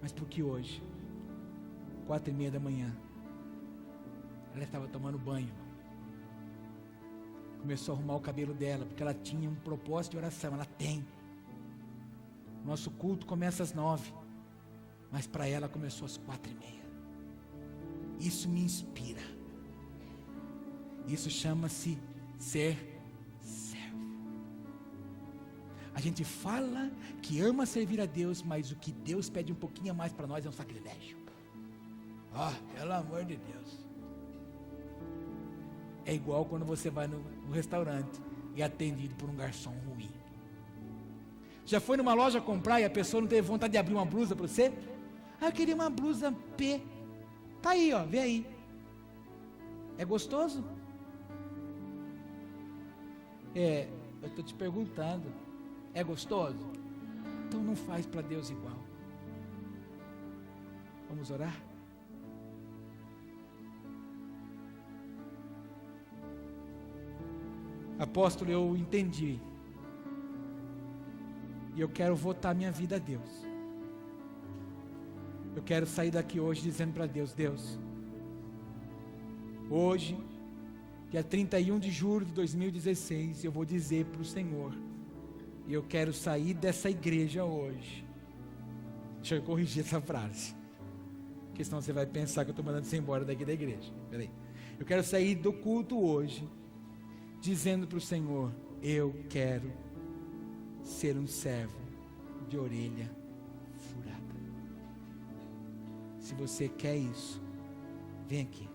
mas porque hoje, 4:30 da manhã, ela estava tomando banho. Começou a arrumar o cabelo dela, porque ela tinha um propósito de oração. Ela tem. Nosso culto começa às 9, mas para ela começou às 4:30. Isso me inspira. Isso chama-se ser servo. A gente fala que ama servir a Deus, mas o que Deus pede um pouquinho a mais para nós é um sacrilégio. Pelo amor de Deus. É igual quando você vai no restaurante e é atendido por um garçom ruim. Já foi numa loja comprar e a pessoa não teve vontade de abrir uma blusa para você? Eu queria uma blusa P. Tá aí, vê aí. É gostoso? Eu estou te perguntando. É gostoso? Então não faz para Deus igual. Vamos orar? Apóstolo, eu entendi. E eu quero votar minha vida a Deus. Eu quero sair daqui hoje dizendo para Deus: Deus, hoje, dia 31 de julho de 2016, eu vou dizer para o Senhor, e eu quero sair dessa igreja hoje. Deixa eu corrigir essa frase, porque senão você vai pensar que eu estou mandando você embora daqui da igreja. Peraí. Eu quero sair do culto hoje, dizendo para o Senhor: eu quero ser um servo de orelha furada. Se você quer isso, vem aqui.